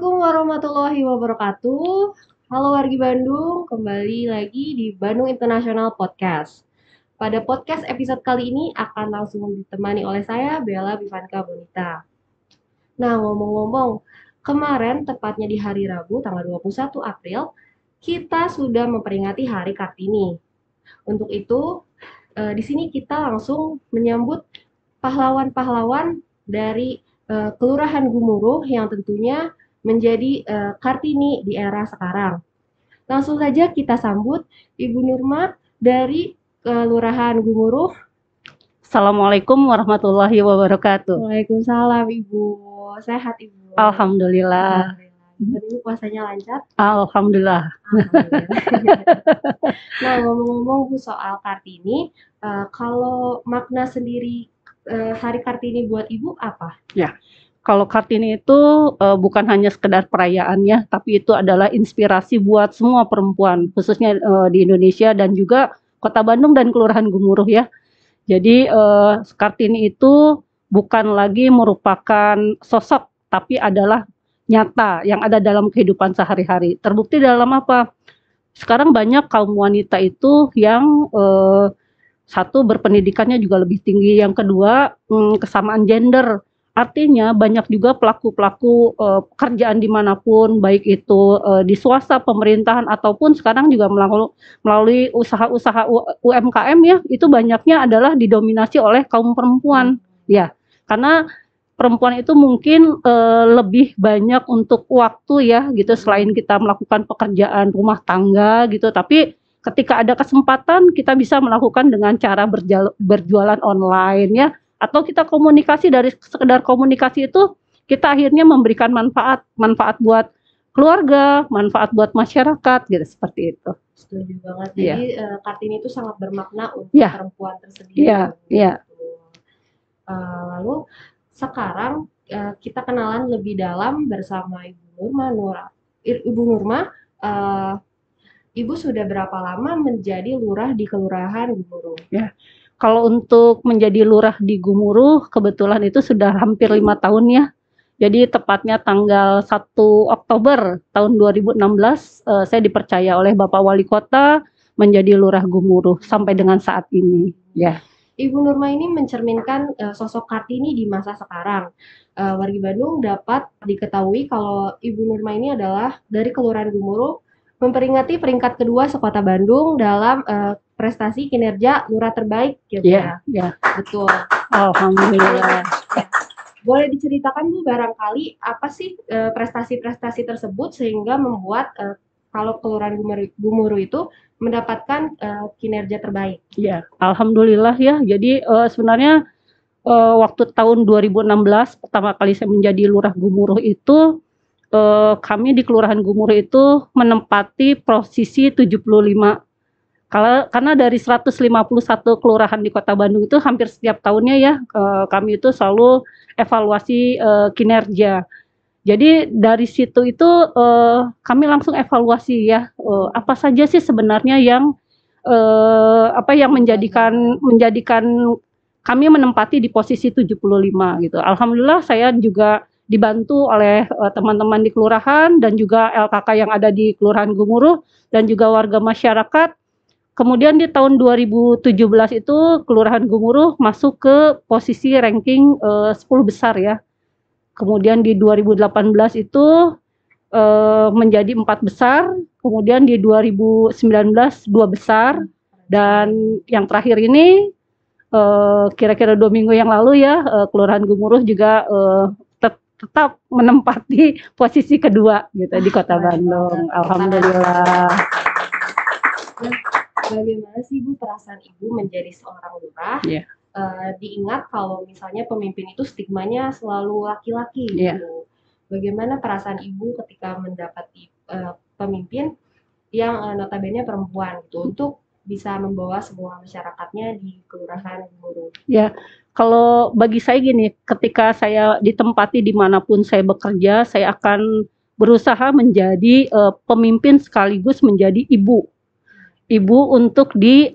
Assalamualaikum warahmatullahi wabarakatuh. Halo wargi Bandung, kembali lagi di Bandung International Podcast. Pada podcast episode kali ini akan langsung ditemani oleh saya, Bella Bivanka Bonita. Nah, ngomong-ngomong, kemarin tepatnya di hari Rabu tanggal 21 April, kita sudah memperingati Hari Kartini. Untuk itu, di sini kita langsung menyambut pahlawan-pahlawan dari Kelurahan Gumuruh yang tentunya menjadi Kartini di era sekarang. Langsung saja kita sambut Ibu Nurma dari Kelurahan Gumuruh. Assalamualaikum warahmatullahi wabarakatuh. Waalaikumsalam Ibu. Sehat Ibu? Alhamdulillah. Gimana Ibu puasanya lancar? Alhamdulillah. Nah, ngomong-ngomong Bu soal Kartini, kalau makna sendiri Hari Kartini buat Ibu apa? Ya, kalau Kartini itu bukan hanya sekedar perayaan ya, tapi itu adalah inspirasi buat semua perempuan, khususnya di Indonesia dan juga Kota Bandung dan Kelurahan Gumuruh ya. Jadi Kartini itu bukan lagi merupakan sosok, tapi adalah nyata yang ada dalam kehidupan sehari-hari. Terbukti dalam apa? Sekarang banyak kaum wanita itu yang satu, berpendidikannya juga lebih tinggi. Yang kedua, kesamaan gender. Artinya banyak juga pelaku-pelaku pekerjaan dimanapun, baik itu di swasta, pemerintahan, ataupun sekarang juga melalui usaha-usaha UMKM ya, itu banyaknya adalah didominasi oleh kaum perempuan. Ya, karena perempuan itu mungkin lebih banyak untuk waktu ya, gitu, selain kita melakukan pekerjaan rumah tangga gitu, tapi ketika ada kesempatan kita bisa melakukan dengan cara berjualan online ya, atau kita komunikasi. Dari sekedar komunikasi itu kita akhirnya memberikan manfaat buat keluarga, manfaat buat masyarakat gitu, seperti itu. Setuju banget. Jadi Kartini itu sangat bermakna untuk perempuan tersendiri. Lalu sekarang kita kenalan lebih dalam bersama Ibu Nurma. Ibu Nurma, Ibu sudah berapa lama menjadi lurah di Kelurahan Gumuruh? Ya, kalau untuk menjadi lurah di Gumuruh, kebetulan itu sudah hampir 5 tahun ya. Jadi tepatnya tanggal 1 Oktober tahun 2016, saya dipercaya oleh Bapak Wali Kota menjadi lurah Gumuruh sampai dengan saat ini. Ya. Ibu Nurma ini mencerminkan sosok Kartini di masa sekarang. Wargi Bandung dapat diketahui kalau Ibu Nurma ini adalah dari Kelurahan Gumuruh, memperingati peringkat kedua sekota Bandung dalam prestasi kinerja lurah terbaik gitu ya. Iya. Betul. Alhamdulillah. Boleh diceritakan Bu, barangkali apa sih prestasi-prestasi tersebut sehingga membuat kalau Kelurahan Gumuruh itu mendapatkan kinerja terbaik? Iya, alhamdulillah ya. Jadi sebenarnya waktu tahun 2016 pertama kali saya menjadi lurah Gumuruh itu, kami di Kelurahan Gumuruh itu menempati posisi 75. Karena dari 151 kelurahan di Kota Bandung itu hampir setiap tahunnya ya, kami itu selalu evaluasi kinerja. Jadi dari situ itu kami langsung evaluasi ya, apa saja sih sebenarnya yang menjadikan kami menempati di posisi 75 gitu. Alhamdulillah saya juga dibantu oleh teman-teman di kelurahan dan juga LKK yang ada di Kelurahan Gumuruh dan juga warga masyarakat. Kemudian di tahun 2017 itu Kelurahan Gumuruh masuk ke posisi ranking 10 besar ya. Kemudian di 2018 itu menjadi 4 besar, kemudian di 2019 2 besar, dan yang terakhir ini kira-kira 2 minggu yang lalu ya, Kelurahan Gumuruh juga tetap menempati posisi kedua gitu di Kota Bandung. Alhamdulillah. Bagaimana sih Bu perasaan Ibu menjadi seorang lurah? Diingat kalau misalnya pemimpin itu stigmanya selalu laki-laki gitu. Bagaimana perasaan Ibu ketika mendapati pemimpin yang notabene perempuan gitu untuk bisa membawa semua masyarakatnya di Kelurahan Gumuruh? Ya, kalau bagi saya gini, ketika saya ditempati dimanapun saya bekerja, saya akan berusaha menjadi pemimpin sekaligus menjadi ibu untuk di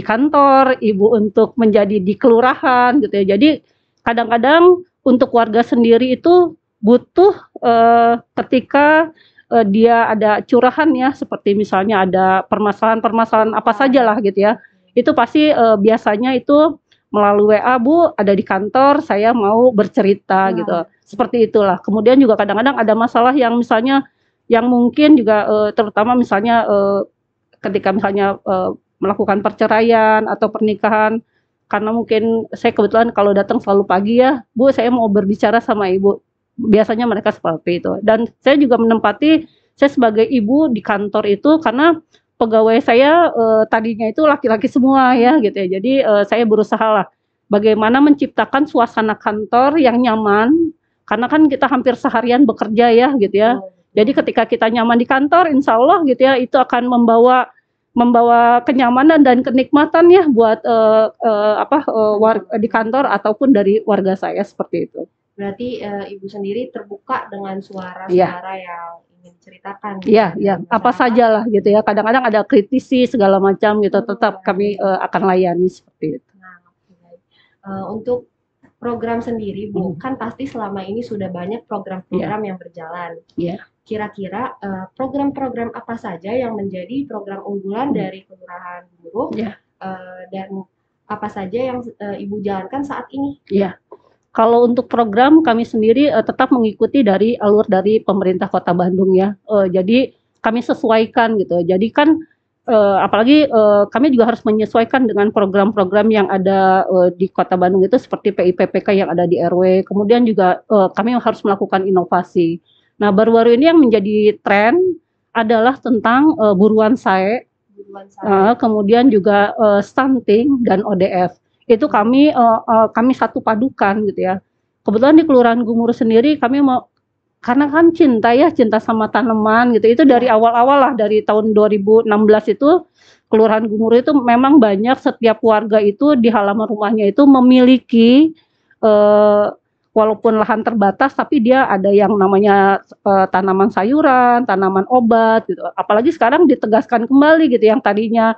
kantor, ibu untuk menjadi di kelurahan gitu ya. Jadi kadang-kadang untuk warga sendiri itu butuh ketika dia ada curahan ya, seperti misalnya ada permasalahan-permasalahan apa sajalah gitu ya. Itu pasti biasanya itu melalui WA, Bu, ada di kantor, saya mau bercerita gitu. Seperti itulah. Kemudian juga kadang-kadang ada masalah yang misalnya yang mungkin juga terutama misalnya ketika misalnya melakukan perceraian atau pernikahan, karena mungkin saya kebetulan kalau datang selalu pagi ya, Bu, saya mau berbicara sama Ibu. Biasanya mereka seperti itu. Dan saya juga menempati, saya sebagai ibu di kantor itu karena pegawai saya tadinya itu laki-laki semua ya gitu ya. Jadi saya berusaha lah bagaimana menciptakan suasana kantor yang nyaman, karena kan kita hampir seharian bekerja ya gitu ya. Jadi ketika kita nyaman di kantor, insya Allah gitu ya, itu akan membawa kenyamanan dan kenikmatan ya buat di kantor ataupun dari warga saya, seperti itu. Berarti Ibu sendiri terbuka dengan suara-suara yang ingin diceritakan. Iya, iya. Apa saja lah gitu ya. Kadang-kadang ada kritisi segala macam gitu. Tetap kami akan layani seperti itu. Nah, untuk program sendiri, Bu, kan pasti selama ini sudah banyak program-program yang berjalan. Iya. Kira-kira program-program apa saja yang menjadi program unggulan dari Kelurahan Gemuruh dan apa saja yang Ibu jalankan saat ini? Iya. Kalau untuk program kami sendiri tetap mengikuti dari alur dari pemerintah Kota Bandung ya. Jadi kami sesuaikan gitu. Jadi kan apalagi kami juga harus menyesuaikan dengan program-program yang ada di Kota Bandung itu, seperti PIPPK yang ada di RW. Kemudian juga kami harus melakukan inovasi. Nah, baru-baru ini yang menjadi tren adalah tentang buruan sae. Kemudian juga stunting dan ODF. Itu kami satu padukan gitu ya. Kebetulan di Kelurahan Gemuruh sendiri kami mau, karena kan cinta sama tanaman gitu. Itu dari awal-awal lah, dari tahun 2016 itu Kelurahan Gemuruh itu memang banyak, setiap warga itu di halaman rumahnya itu memiliki walaupun lahan terbatas, tapi dia ada yang namanya tanaman sayuran, tanaman obat gitu. Apalagi sekarang ditegaskan kembali gitu, yang tadinya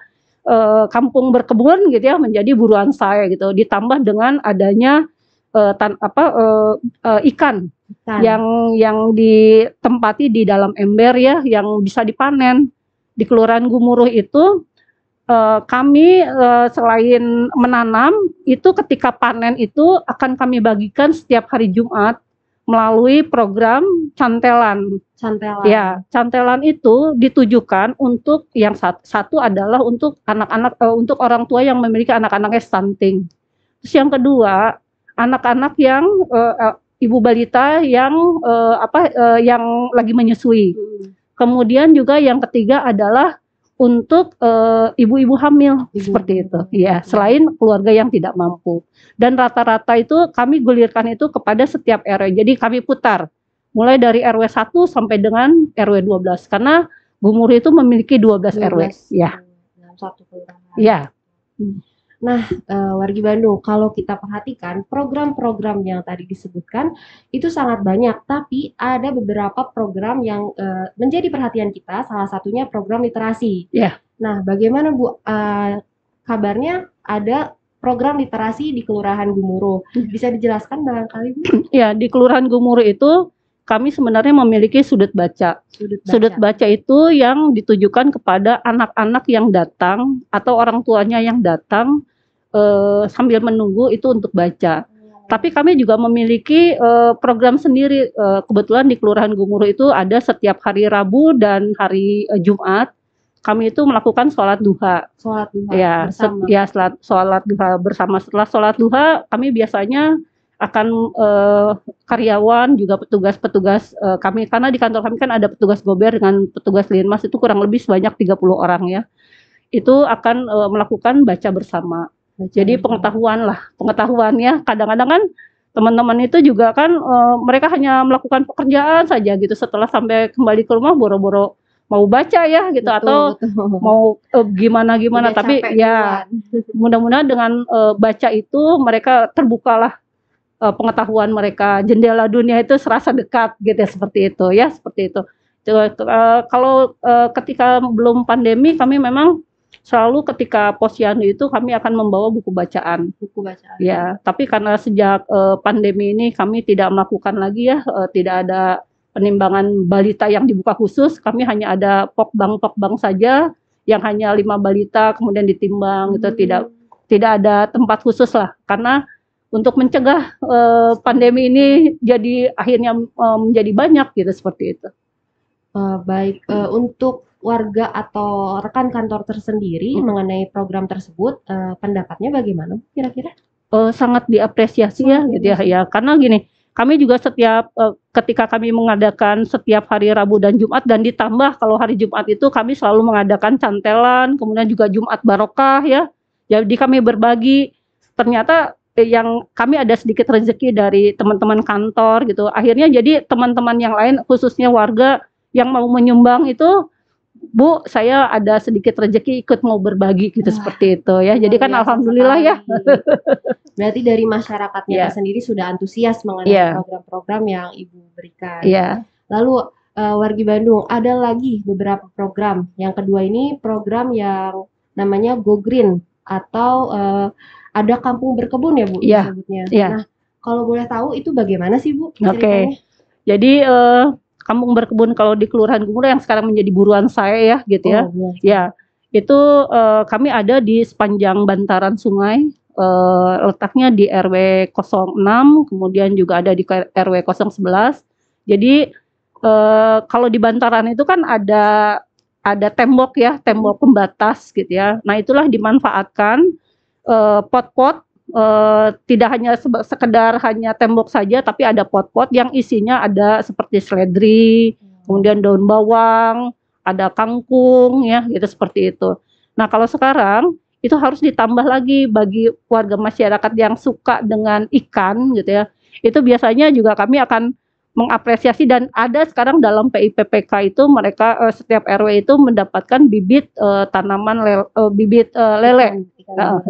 kampung berkebun gitu ya menjadi buruan sae gitu, ditambah dengan adanya ikan yang ditempati di dalam ember ya, yang bisa dipanen. Di Kelurahan Gemuruh itu kami selain menanam itu, ketika panen itu akan kami bagikan setiap hari Jumat melalui program cantelan. Ya, cantelan itu ditujukan untuk yang satu adalah untuk anak-anak, untuk orang tua yang memiliki anak-anaknya stunting. Terus yang kedua, anak-anak yang ibu balita yang yang lagi menyusui. Kemudian juga yang ketiga adalah untuk ibu-ibu hamil, seperti itu. Ya, selain keluarga yang tidak mampu. Dan rata-rata itu kami gulirkan itu kepada setiap RW. Jadi kami putar mulai dari RW 1 sampai dengan RW 12, karena Gemuruh itu memiliki 12 RW ya. Dalam satu kelurahan. Ya. Nah, wargi Bandung, kalau kita perhatikan program-program yang tadi disebutkan itu sangat banyak, tapi ada beberapa program yang menjadi perhatian kita, salah satunya program literasi. Ya. Nah, bagaimana Bu kabarnya ada program literasi di Kelurahan Gemuruh? Bisa dijelaskan barangkali, Bu? Ya, di Kelurahan Gemuruh itu kami sebenarnya memiliki sudut baca. Sudut baca itu yang ditujukan kepada anak-anak yang datang atau orang tuanya yang datang sambil menunggu itu untuk baca. Tapi kami juga memiliki program sendiri. Kebetulan di Kelurahan Gemuruh itu ada setiap hari Rabu dan hari Jumat. Kami itu melakukan sholat duha. Sholat duha ya, bersama. Sholat duha bersama. Setelah sholat duha, kami biasanya akan karyawan juga petugas-petugas kami, karena di kantor kami kan ada petugas gober dengan petugas linmas, itu kurang lebih sebanyak 30 orang ya. Itu akan melakukan baca bersama. Jadi pengetahuannya kadang-kadang kan teman-teman itu juga kan mereka hanya melakukan pekerjaan saja gitu, setelah sampai kembali ke rumah boro-boro mau baca ya gitu, atau mau gimana tapi ya mudah-mudahan dengan baca itu mereka terbukalah pengetahuan mereka, jendela dunia itu serasa dekat gitu ya, seperti itu ya, seperti itu. Kalau ketika belum pandemi kami memang selalu ketika posyandu itu kami akan membawa buku bacaan. Buku bacaan. Ya, tapi karena sejak pandemi ini kami tidak melakukan lagi ya, tidak ada penimbangan balita yang dibuka khusus. Kami hanya ada pokbang saja yang hanya 5 balita kemudian ditimbang itu tidak ada tempat khusus lah, karena untuk mencegah pandemi ini jadi akhirnya menjadi banyak gitu seperti itu. Baik, untuk warga atau rekan kantor tersendiri mengenai program tersebut, pendapatnya bagaimana kira-kira? Sangat diapresiasi ya gitu ya, karena gini, kami juga setiap ketika kami mengadakan setiap hari Rabu dan Jumat, dan ditambah kalau hari Jumat itu kami selalu mengadakan cantelan, kemudian juga Jumat Barokah ya. Jadi kami berbagi, ternyata yang kami ada sedikit rezeki dari teman-teman kantor gitu. Akhirnya jadi teman-teman yang lain khususnya warga yang mau menyumbang itu, Bu, saya ada sedikit rezeki ikut mau berbagi gitu. Seperti itu ya. Jadi kan alhamdulillah sekali. Ya. Berarti dari masyarakatnya sendiri sudah antusias mengenai program-program yang Ibu berikan. Lalu wargi Bandung, ada lagi beberapa program. Yang kedua ini program yang namanya Go Green atau ada kampung berkebun ya Bu disebutnya. Nah, kalau boleh tahu itu bagaimana sih Bu ceritanya? Jadi kampung berkebun kalau di Kelurahan Gumuro yang sekarang menjadi buruan saya ya gitu ya. Ya, itu kami ada di sepanjang bantaran sungai, letaknya di RW 06, kemudian juga ada di RW 011. Jadi kalau di bantaran itu kan ada tembok ya, tembok pembatas gitu ya. Nah, itulah dimanfaatkan pot-pot, tidak hanya sekedar hanya tembok saja, tapi ada pot-pot yang isinya ada seperti seledri, kemudian daun bawang, ada kangkung ya gitu seperti itu. Nah, kalau sekarang itu harus ditambah lagi bagi warga masyarakat yang suka dengan ikan gitu ya. Itu biasanya juga kami akan mengapresiasi, dan ada sekarang dalam PIPPK itu mereka setiap RW itu mendapatkan bibit tanaman bibit lele,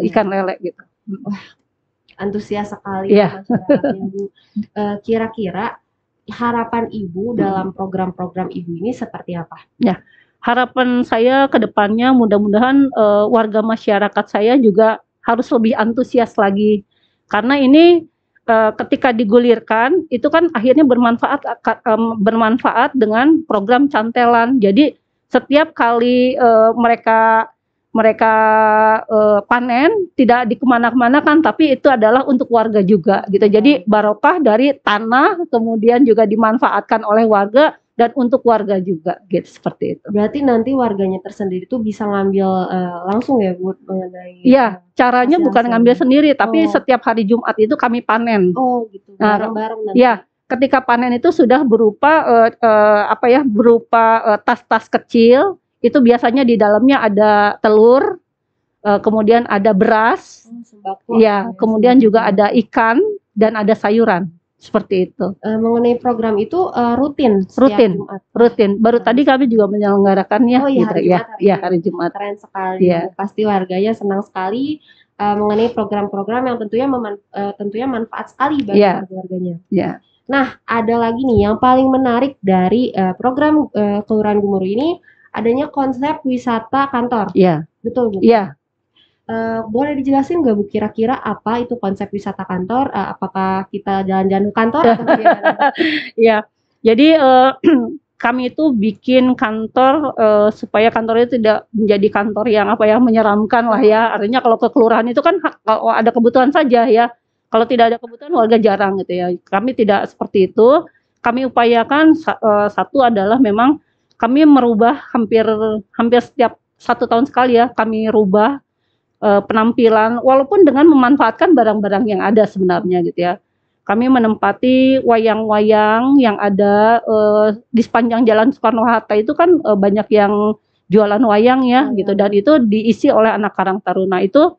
ikan lele gitu. Wah, antusias sekali masyarakat Ibu. Kira-kira harapan Ibu dalam program-program Ibu ini seperti apa? Ya, harapan saya ke depannya mudah-mudahan warga masyarakat saya juga harus lebih antusias lagi, karena ini ketika digulirkan itu kan akhirnya bermanfaat dengan program cantelan. Jadi setiap kali mereka panen tidak dikemana-kemana kan, tapi itu adalah untuk warga juga gitu. Jadi barokah dari tanah, kemudian juga dimanfaatkan oleh warga dan untuk warga juga gitu, seperti itu. Berarti nanti warganya tersendiri tuh bisa ngambil langsung ya Bu mengenai. Iya, caranya bukan ngambil sendiri, tapi setiap hari Jumat itu kami panen. Oh gitu, bareng-bareng nanti. Ya, ketika panen itu sudah berupa berupa tas-tas kecil. Itu biasanya di dalamnya ada telur, kemudian ada beras, kemudian juga ada ikan dan ada sayuran, seperti itu. Mengenai program itu rutin. Baru tadi kami juga menyelenggarakannya. Hari Jumat. Keren sekali. Pasti warganya senang sekali mengenai program-program yang tentunya manfaat sekali bagi warganya. Nah, ada lagi nih yang paling menarik dari program Kelurahan Gumuro ini. Adanya konsep wisata kantor. Betul Bu? Boleh dijelasin nggak Bu kira-kira apa itu konsep wisata kantor? Apakah kita jalan-jalan ke kantor atau bagaimana? Jadi kami itu bikin kantor supaya kantor itu tidak menjadi kantor yang menyeramkan lah ya. Artinya kalau ke kelurahan itu kan kalau ada kebutuhan saja ya. Kalau tidak ada kebutuhan warga jarang gitu ya. Kami tidak seperti itu. Kami upayakan satu adalah memang kami merubah hampir setiap 1 tahun sekali ya, kami rubah penampilan walaupun dengan memanfaatkan barang-barang yang ada sebenarnya gitu ya. Kami menempati wayang-wayang yang ada di sepanjang Jalan Soekarno-Hatta itu kan banyak yang jualan wayang ya gitu, dan itu diisi oleh anak karang taruna. Itu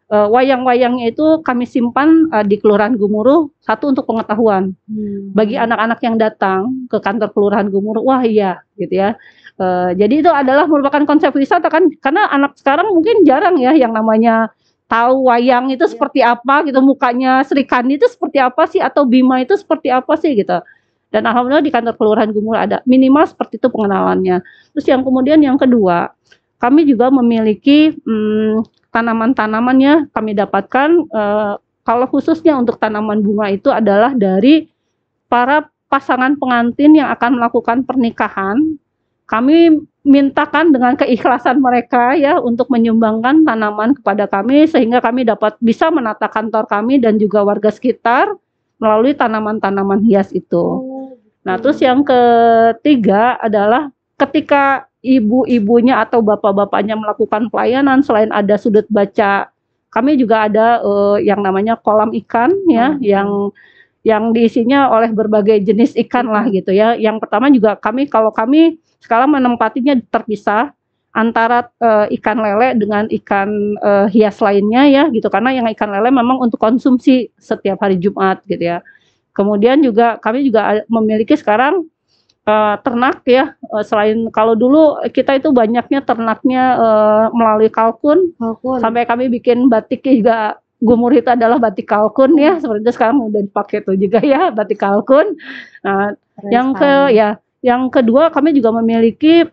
wayang-wayangnya itu kami simpan di Kelurahan Gumuro, satu untuk pengetahuan bagi anak-anak yang datang ke kantor Kelurahan Gumuro. Wah iya gitu ya. Jadi itu adalah merupakan konsep wisata kan, karena anak sekarang mungkin jarang ya yang namanya tahu wayang itu seperti apa gitu, mukanya Sri Kandi itu seperti apa sih, atau Bima itu seperti apa sih gitu. Dan alhamdulillah di kantor Kelurahan Gumuro ada minimal seperti itu pengenalannya. Terus yang kemudian yang kedua, kami juga memiliki tanaman-tanaman ya kami dapatkan. Kalau khususnya untuk tanaman bunga itu adalah dari para pasangan pengantin yang akan melakukan pernikahan. Kami mintakan dengan keikhlasan mereka ya untuk menyumbangkan tanaman kepada kami sehingga kami dapat bisa menata kantor kami dan juga warga sekitar melalui tanaman-tanaman hias itu. Nah, terus yang ketiga adalah ketika ibu-ibunya atau bapak-bapaknya melakukan pelayanan, selain ada sudut baca, kami juga ada yang namanya kolam ikan ya, yang diisinya oleh berbagai jenis ikan lah gitu ya. Yang pertama juga kalau kami sekarang menempatinya terpisah antara ikan lele dengan ikan hias lainnya ya gitu, karena yang ikan lele memang untuk konsumsi setiap hari Jumat gitu ya. Kemudian juga kami juga memiliki sekarang ternak ya, selain kalau dulu kita itu banyaknya ternaknya melalui kalkun, sampai kami bikin batik juga. Gumur itu adalah batik kalkun ya, seperti itu sekarang udah dipakai tuh juga ya batik kalkun. Nah, yang kedua kami juga memiliki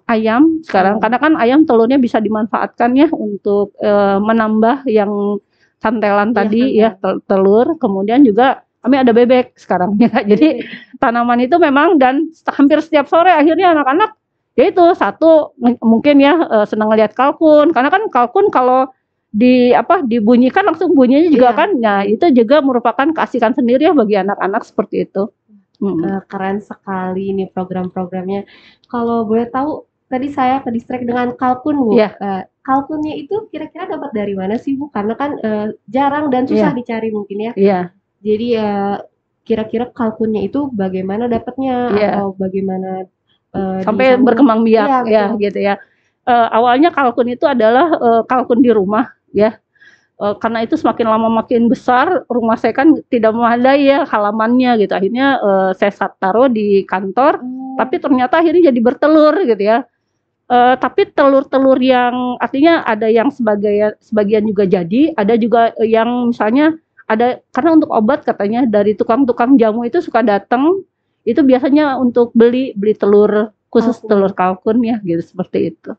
ayam sekarang, karena kan ayam telurnya bisa dimanfaatkan ya untuk menambah yang santelan tadi ya telur. Kemudian juga kami ada bebek sekarang ya. Jadi tanaman itu memang, dan hampir setiap sore akhirnya anak-anak ya itu satu mungkin ya senang lihat kalkun, karena kan kalkun kalau dibunyikan langsung bunyinya juga kan. Nah, itu juga merupakan keasikan sendiri ya bagi anak-anak seperti itu. Keren sekali ini program-programnya. Kalau boleh tahu, tadi saya ke distract dengan kalkun, Bu. Kalkunnya itu kira-kira dapat dari mana sih, Bu? Karena kan jarang dan susah dicari mungkin ya. Jadi kira-kira kalkunnya itu bagaimana dapatnya atau bagaimana sampai berkembang biak ya gitu ya. Awalnya kalkun itu adalah kalkun di rumah ya. Karena itu semakin lama makin besar, rumah saya kan tidak memadai ya halamannya gitu. Akhirnya saya taruh di kantor, tapi ternyata akhirnya jadi bertelur gitu ya. Tapi telur-telur yang artinya ada yang sebagian juga jadi, ada juga yang misalnya ada, karena untuk obat katanya dari tukang-tukang jamu itu suka datang, itu biasanya untuk beli telur khusus telur kalkun ya gitu, seperti itu.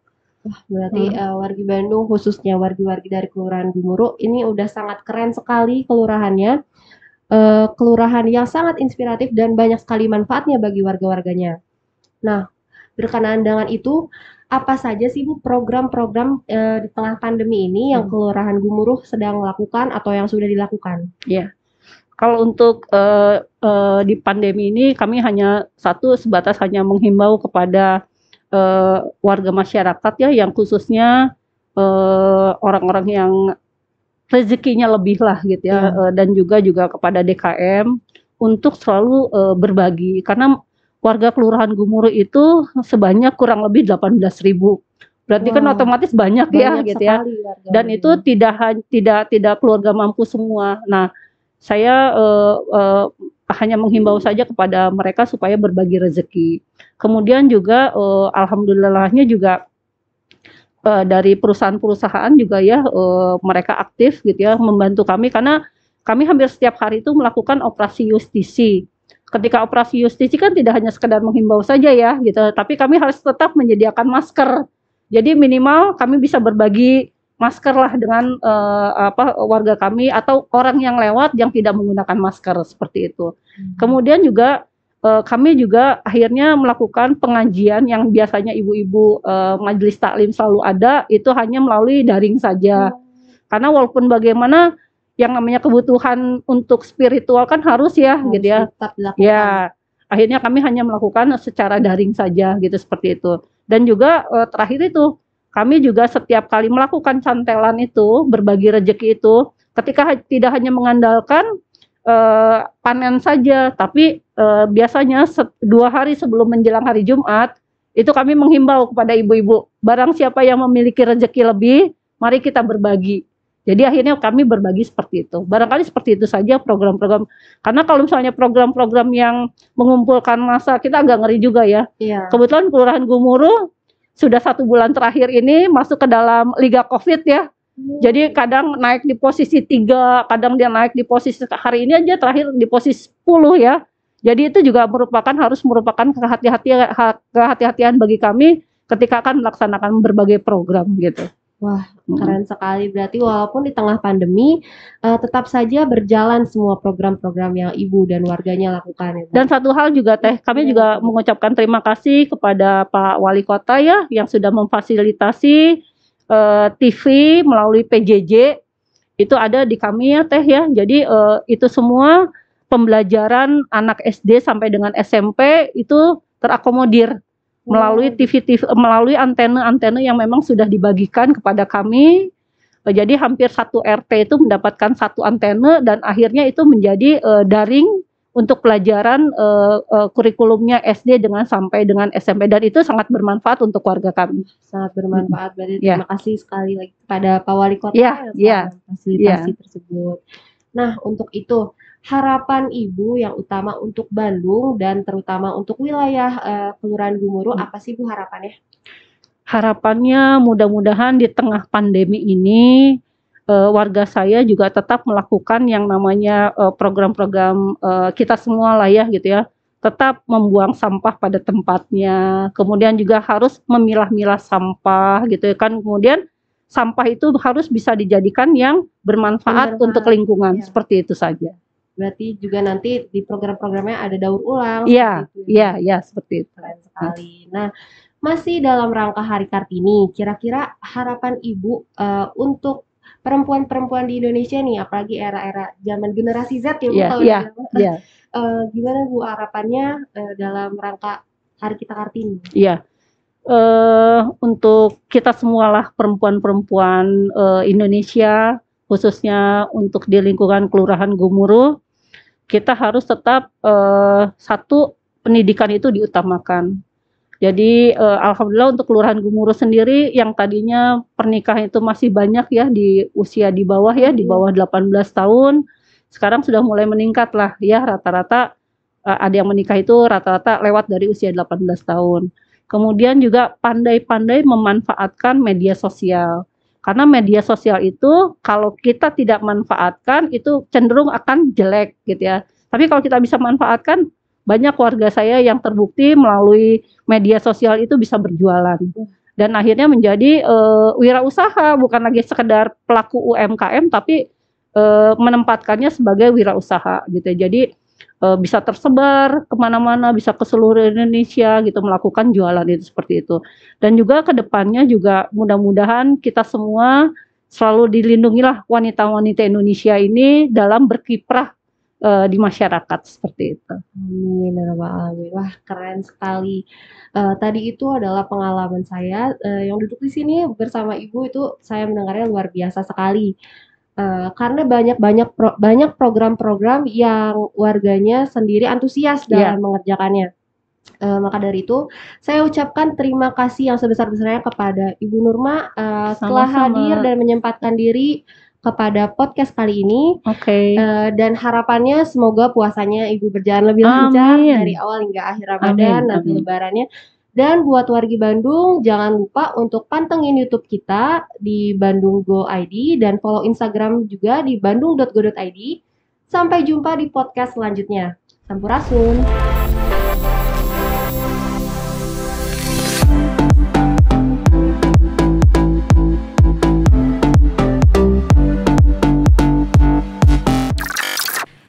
Wah, berarti wargi Bandung, khususnya wargi-wargi dari Kelurahan Gumuru, ini udah sangat keren sekali kelurahannya. Kelurahan yang sangat inspiratif dan banyak sekali manfaatnya bagi warga-warganya. Nah, berkenaan dengan itu, apa saja sih Bu program-program di tengah pandemi ini yang Kelurahan Gumuruh sedang lakukan atau yang sudah dilakukan? Ya, kalau untuk di pandemi ini kami hanya sebatas hanya menghimbau kepada warga masyarakat ya, yang khususnya orang-orang yang rezekinya lebih lah gitu ya, dan juga kepada DKM untuk selalu berbagi, karena warga Kelurahan Gumuruh itu sebanyak kurang lebih 18.000. Berarti kan otomatis banyak ya gitu ya. Dan itu tidak keluarga mampu semua. Nah, saya hanya menghimbau saja kepada mereka supaya berbagi rezeki. Kemudian juga alhamdulillahnya juga dari perusahaan-perusahaan juga ya mereka aktif gitu ya membantu kami, karena kami hampir setiap hari itu melakukan operasi justisi. Ketika operasi justisi kan tidak hanya sekedar menghimbau saja ya gitu, tapi kami harus tetap menyediakan masker. Jadi minimal kami bisa berbagi masker lah dengan warga kami atau orang yang lewat yang tidak menggunakan masker seperti itu. Kemudian juga kami juga akhirnya melakukan pengajian yang biasanya ibu-ibu majelis taklim selalu ada, itu hanya melalui daring saja. Karena walaupun bagaimana yang namanya kebutuhan untuk spiritual kan harus ya gitu ya. Ya, akhirnya kami hanya melakukan secara daring saja gitu, seperti itu. Dan juga terakhir itu kami juga setiap kali melakukan cantelan itu, berbagi rezeki itu, ketika tidak hanya mengandalkan panen saja, tapi biasanya 2 hari sebelum menjelang hari Jumat, itu kami menghimbau kepada ibu-ibu, barang siapa yang memiliki rezeki lebih, mari kita berbagi. Jadi akhirnya kami berbagi seperti itu. Barangkali seperti itu saja program-program. Karena kalau misalnya program-program yang mengumpulkan massa, kita agak ngeri juga ya. Kebetulan Kelurahan Gumuruh sudah 1 bulan terakhir ini masuk ke dalam Liga COVID ya. Jadi kadang naik di posisi 3, kadang dia naik di posisi, hari ini aja terakhir di posisi 10 ya. Jadi itu juga harus merupakan kehati-hatian bagi kami, ketika akan melaksanakan berbagai program gitu. Wah, keren sekali. Berarti walaupun di tengah pandemi, tetap saja berjalan semua program-program yang Ibu dan warganya lakukan ya, Bu? Dan satu hal juga Teh, kami juga mengucapkan terima kasih kepada Pak Wali Kota ya yang sudah memfasilitasi TV melalui PJJ itu ada di kami ya Teh ya. Jadi itu semua pembelajaran anak SD sampai dengan SMP itu terakomodir melalui TV, melalui antena-antena yang memang sudah dibagikan kepada kami. Jadi hampir satu RT itu mendapatkan satu antena dan akhirnya itu menjadi daring untuk pelajaran kurikulumnya SD sampai dengan SMP, dan itu sangat bermanfaat untuk warga kami. Sangat bermanfaat. Berarti terima kasih sekali lagi kepada Pak Wali Kota yang memfasilitasi tersebut. Nah, untuk itu harapan Ibu yang utama untuk Bandung dan terutama untuk wilayah Kelurahan Gumuruh apa sih Bu harapannya? Harapannya mudah-mudahan di tengah pandemi ini warga saya juga tetap melakukan yang namanya program-program kita semua lah ya gitu ya. Tetap membuang sampah pada tempatnya. Kemudian juga harus memilah-milah sampah gitu ya kan. Kemudian sampah itu harus bisa dijadikan yang bermanfaat untuk lingkungan. Seperti itu saja. Berarti juga nanti di program-programnya ada daur ulang. Iya, seperti itu. Keren sekali. Nah, masih dalam rangka Hari Kartini, kira-kira harapan Ibu untuk perempuan-perempuan di Indonesia nih, apalagi era-era zaman generasi Z ya Bu, gimana Bu harapannya dalam rangka Hari kita Kartini? Iya. Untuk kita semualah perempuan-perempuan Indonesia, khususnya untuk di lingkungan Kelurahan Gumuruh, kita harus tetap satu, pendidikan itu diutamakan. Jadi alhamdulillah untuk Kelurahan Gumuruh sendiri yang tadinya pernikahan itu masih banyak ya di usia di bawah ya, di bawah 18 tahun, sekarang sudah mulai meningkat lah ya, rata-rata ada yang menikah itu rata-rata lewat dari usia 18 tahun. Kemudian juga pandai-pandai memanfaatkan media sosial. Karena media sosial itu kalau kita tidak manfaatkan itu cenderung akan jelek gitu ya. Tapi kalau kita bisa manfaatkan, banyak warga saya yang terbukti melalui media sosial itu bisa berjualan. Dan akhirnya menjadi wirausaha, bukan lagi sekedar pelaku UMKM tapi menempatkannya sebagai wirausaha gitu. Jadi bisa tersebar kemana-mana, bisa ke seluruh Indonesia gitu, melakukan jualan itu seperti itu. Dan juga kedepannya juga mudah-mudahan kita semua selalu dilindungilah wanita-wanita Indonesia ini dalam berkiprah di masyarakat seperti itu. Amin, amin. Wah, keren sekali. Tadi itu adalah pengalaman saya yang duduk di sini bersama Ibu, itu saya mendengarnya luar biasa sekali. Karena banyak program-program yang warganya sendiri antusias dalam mengerjakannya. Maka dari itu saya ucapkan terima kasih yang sebesar-besarnya kepada Ibu Nurma telah hadir dan menyempatkan diri kepada podcast kali ini. Dan harapannya semoga puasanya Ibu berjalan lebih lancar dari awal hingga akhir Ramadan nanti lebarannya. Dan buat wargi Bandung, jangan lupa untuk pantengin YouTube kita di Bandung Go ID dan follow Instagram juga di bandung.go.id. Sampai jumpa di podcast selanjutnya. Sampurasun.